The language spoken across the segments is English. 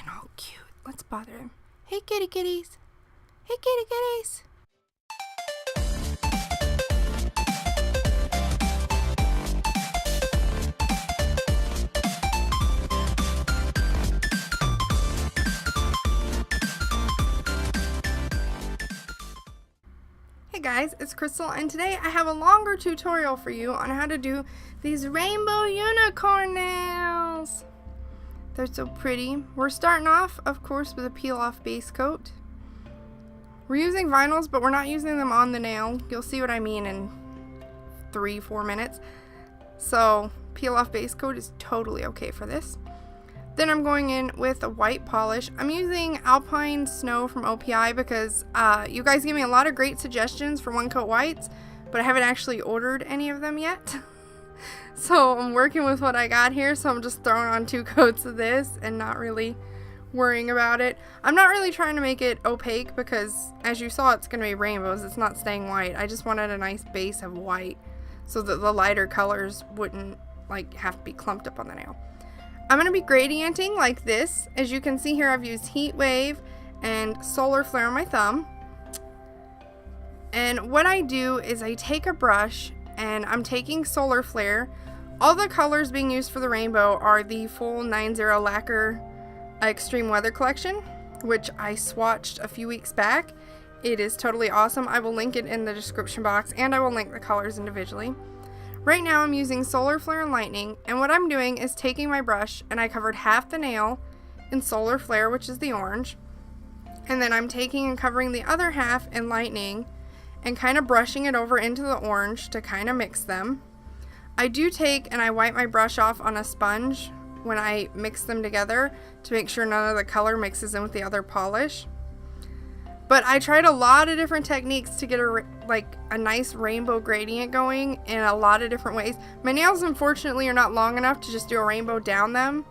being all cute. Let's bother him. Hey, kitty kitties. Hey, kitty kitties. Hey guys, it's Crystal, and today I have a longer tutorial for you on how to do these rainbow unicorn nails. They're so pretty. We're starting off, of course, with a peel-off base coat. We're using vinyls, but we're not using them on the nail. You'll see what I mean in 3-4 minutes. So, peel-off base coat is totally okay for this. Then I'm going in with a white polish. I'm using Alpine Snow from OPI because you guys gave me a lot of great suggestions for one-coat whites, but I haven't actually ordered any of them yet. So I'm working with what I got here, so I'm just throwing on 2 coats of this and not really worrying about it. I'm not really trying to make it opaque because, as you saw, it's going to be rainbows. It's not staying white. I just wanted a nice base of white so that the lighter colors wouldn't have to be clumped up on the nail. I'm going to be gradienting like this. As you can see here, I've used Heat Wave and Solar Flare on my thumb. And what I do is I take a brush and I'm taking Solar Flare. All the colors being used for the rainbow are the full 9-0 Lacquer Extreme Weather Collection, which I swatched a few weeks back. It is totally awesome. I will link it in the description box, and I will link the colors individually. Right now I'm using Solar Flare and Lightning, and what I'm doing is taking my brush and I covered half the nail in Solar Flare, which is the orange, and then I'm taking and covering the other half in Lightning and kind of brushing it over into the orange to kind of mix them. I do take and I wipe my brush off on a sponge when I mix them together to make sure none of the color mixes in with the other polish. But I tried a lot of different techniques to get a nice rainbow gradient going in a lot of different ways. My nails, unfortunately, are not long enough to just do a rainbow down them.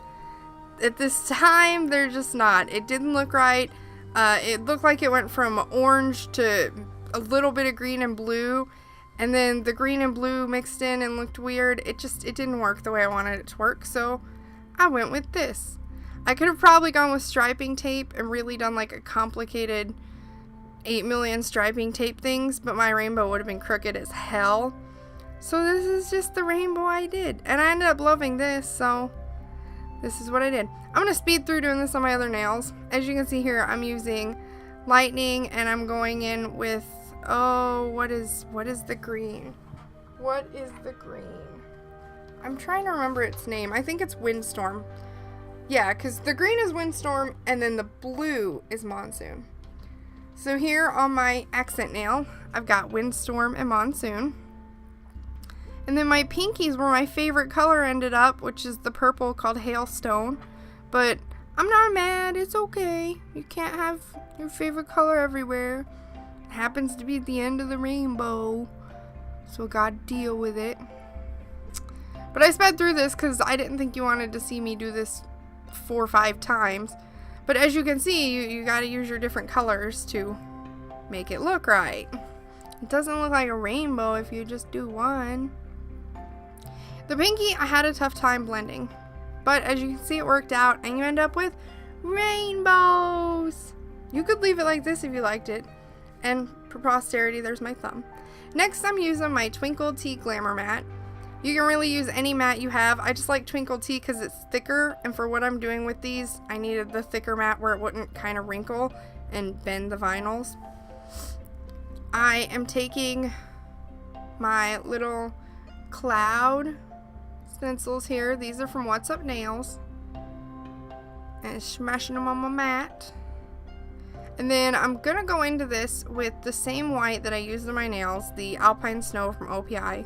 At this time, they're just not. It didn't look right. It looked like it went from orange to a little bit of green and blue, and then the green and blue mixed in and looked weird. It didn't work the way I wanted it to work, so I went with this. I could have probably gone with striping tape and really done like a complicated 8 million striping tape things, but my rainbow would have been crooked as hell. So this is just the rainbow I did, and I ended up loving this, so this is what I did. I'm going to speed through doing this on my other nails. As you can see here, I'm using Lightning, and I'm going in with, what is the green? What is the green? I'm trying to remember its name. I think it's Windstorm. Yeah, because the green is Windstorm, and then the blue is Monsoon. So here on my accent nail, I've got Windstorm and Monsoon. And then my pinkies were my favorite color ended up, which is the purple called Hailstone. But I'm not mad, it's okay. You can't have your favorite color everywhere. It happens to be at the end of the rainbow, so gotta deal with it. But I sped through this because I didn't think you wanted to see me do this 4 or 5 times. But as you can see, you gotta use your different colors to make it look right. It doesn't look like a rainbow if you just do one. The pinky, I had a tough time blending. But as you can see, it worked out, and you end up with rainbows. You could leave it like this if you liked it. And for posterity, there's my thumb. Next, I'm using my Twinkle Tea Glamour Matte. You can really use any matte you have. I just like Twinkle Tea because it's thicker, and for what I'm doing with these, I needed the thicker matte where it wouldn't kind of wrinkle and bend the vinyls. I am taking my little cloud stencils here. These are from What's Up Nails. And smashing them on my mat. And then I'm going to go into this with the same white that I used in my nails, the Alpine Snow from OPI.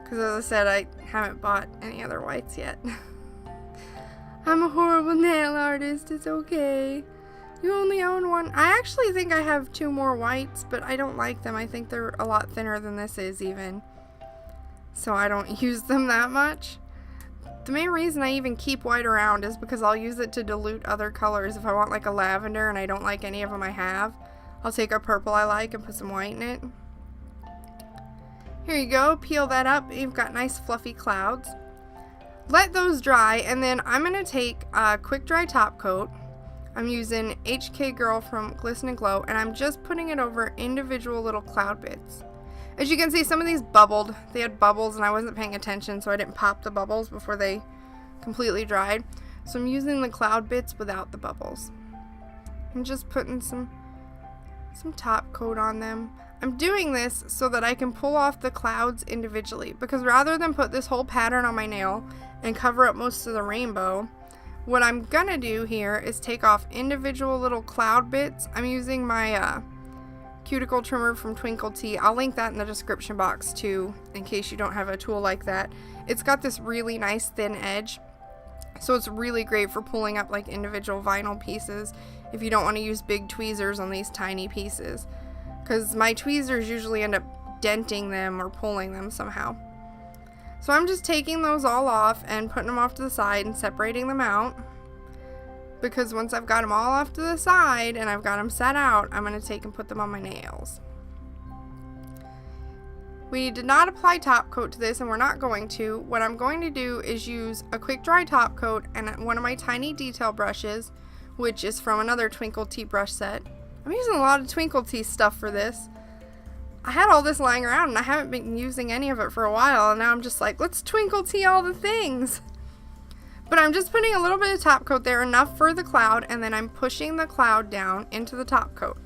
Because as I said, I haven't bought any other whites yet. I'm a horrible nail artist, it's okay. You only own one. I actually think I have 2 more whites, but I don't like them. I think they're a lot thinner than this is even. So I don't use them that much. The main reason I even keep white around is because I'll use it to dilute other colors. If I want like a lavender and I don't like any of them I have, I'll take a purple I like and put some white in it. Here you go, peel that up. You've got nice fluffy clouds. Let those dry, and then I'm going to take a quick dry top coat, I'm using HK Girl from Glisten and Glow, and I'm just putting it over individual little cloud bits. As you can see, some of these bubbled. They had bubbles and I wasn't paying attention, so I didn't pop the bubbles before they completely dried. So I'm using the cloud bits without the bubbles. I'm just putting some top coat on them. I'm doing this so that I can pull off the clouds individually, because rather than put this whole pattern on my nail and cover up most of the rainbow, what I'm gonna do here is take off individual little cloud bits. I'm using my cuticle trimmer from Twinkle Tea. I'll link that in the description box too, in case you don't have a tool like that. It's got this really nice thin edge, so it's really great for pulling up like individual vinyl pieces if you don't want to use big tweezers on these tiny pieces, because my tweezers usually end up denting them or pulling them somehow. So I'm just taking those all off and putting them off to the side and separating them out, because once I've got them all off to the side and I've got them set out, I'm going to take and put them on my nails. We did not apply top coat to this, and we're not going to. What I'm going to do is use a quick dry top coat and one of my tiny detail brushes, which is from another Twinkle Tea brush set. I'm using a lot of Twinkle Tea stuff for this. I had all this lying around and I haven't been using any of it for a while, and now I'm just like, let's Twinkle Tea all the things. But I'm just putting a little bit of top coat there, enough for the cloud, and then I'm pushing the cloud down into the top coat.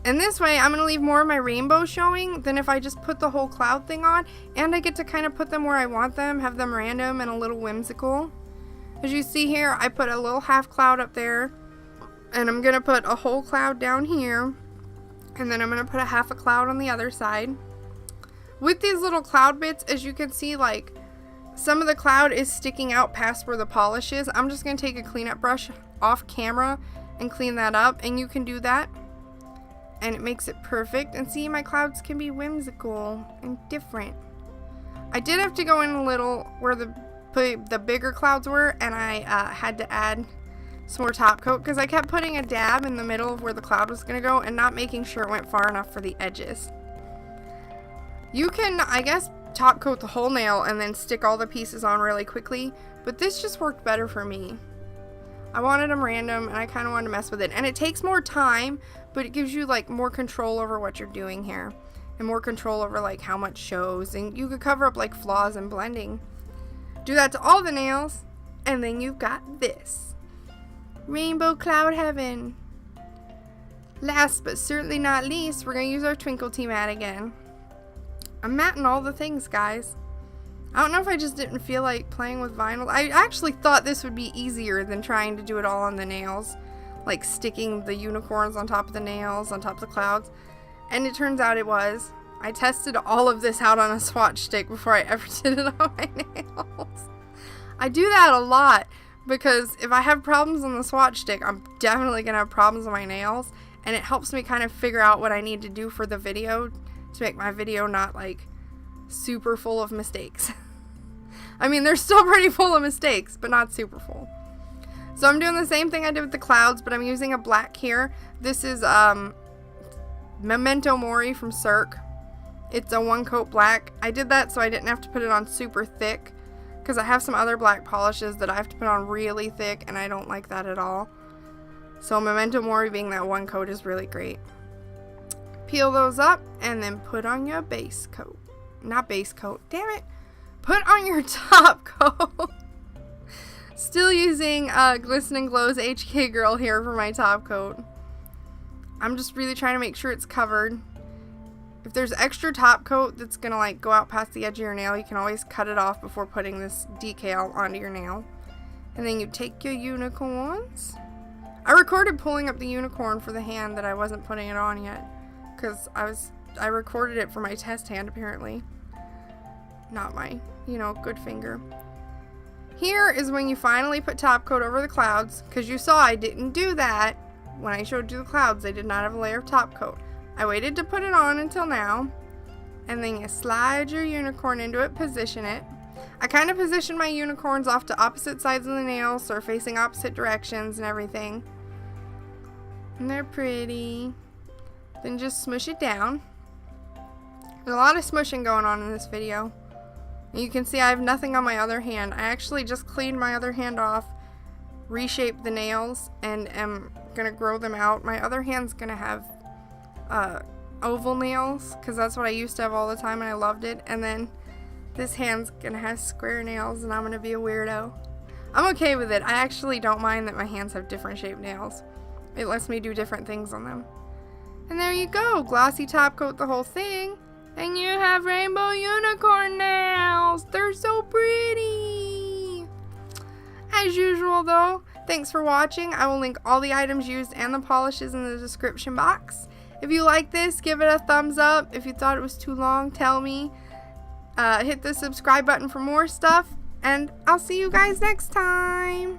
And this way, I'm going to leave more of my rainbow showing than if I just put the whole cloud thing on, and I get to kind of put them where I want them, have them random and a little whimsical. As you see here, I put a little half cloud up there, and I'm going to put a whole cloud down here, and then I'm going to put a half a cloud on the other side. With these little cloud bits, as you can see, like, some of the cloud is sticking out past where the polish is. I'm just going to take a cleanup brush off camera and clean that up, and you can do that, and it makes it perfect. And see, my clouds can be whimsical and different. I did have to go in a little where the bigger clouds were, and I had to add some more top coat, because I kept putting a dab in the middle of where the cloud was going to go and not making sure it went far enough for the edges. You can, I guess, top coat the whole nail and then stick all the pieces on really quickly, but this just worked better for me. I wanted them random, and I kind of wanted to mess with it, and it takes more time, but it gives you like more control over what you're doing here, and more control over like how much shows, and you could cover up like flaws and blending. Do that to all the nails, and then you've got this rainbow cloud heaven. Last but certainly not least, we're going to use our Twinkle Tea mat again. I'm matting all the things, guys. I don't know if I just didn't feel like playing with vinyl. I actually thought this would be easier than trying to do it all on the nails, like sticking the unicorns on top of the nails, on top of the clouds, and it turns out it was. I tested all of this out on a swatch stick before I ever did it on my nails. I do that a lot, because if I have problems on the swatch stick, I'm definitely going to have problems on my nails, and it helps me kind of figure out what I need to do for the video to make my video not like super full of mistakes. I mean, they're still pretty full of mistakes, but not super full. So I'm doing the same thing I did with the clouds, but I'm using a black here. This is Memento Mori from Cirque. It's a one coat black. I did that so I didn't have to put it on super thick, because I have some other black polishes that I have to put on really thick, and I don't like that at all. So Memento Mori being that one coat is really great. Peel those up and then put on your base coat. Not base coat, damn it. Put on your top coat. Still using Glisten and Glow's HK Girl here for my top coat. I'm just really trying to make sure it's covered. If there's extra top coat that's gonna like go out past the edge of your nail, you can always cut it off before putting this decal onto your nail. And then you take your unicorns. I recorded pulling up the unicorn for the hand that I wasn't putting it on yet, because I recorded it for my test hand apparently, not my, good finger. Here is when you finally put top coat over the clouds, because you saw I didn't do that when I showed you the clouds. I did not have a layer of top coat. I waited to put it on until now, and then you slide your unicorn into it, position it. I kind of positioned my unicorns off to opposite sides of the nails, so they're facing opposite directions and everything. And they're pretty. Then just smush it down. There's a lot of smushing going on in this video. You can see I have nothing on my other hand. I actually just cleaned my other hand off reshape the nails and am gonna grow them out. My other hand's gonna have oval nails because that's what I used to have all the time and I loved it. And then this hand's gonna have square nails and I'm gonna be a weirdo. I'm okay with it. I actually don't mind that my hands have different shaped nails. It lets me do different things on them. And there you go. Glossy top coat the whole thing. And you have rainbow unicorn nails. They're so pretty. As usual though, thanks for watching. I will link all the items used and the polishes in the description box. If you like this, give it a thumbs up. If you thought it was too long, tell me. Hit the subscribe button for more stuff. And I'll see you guys next time.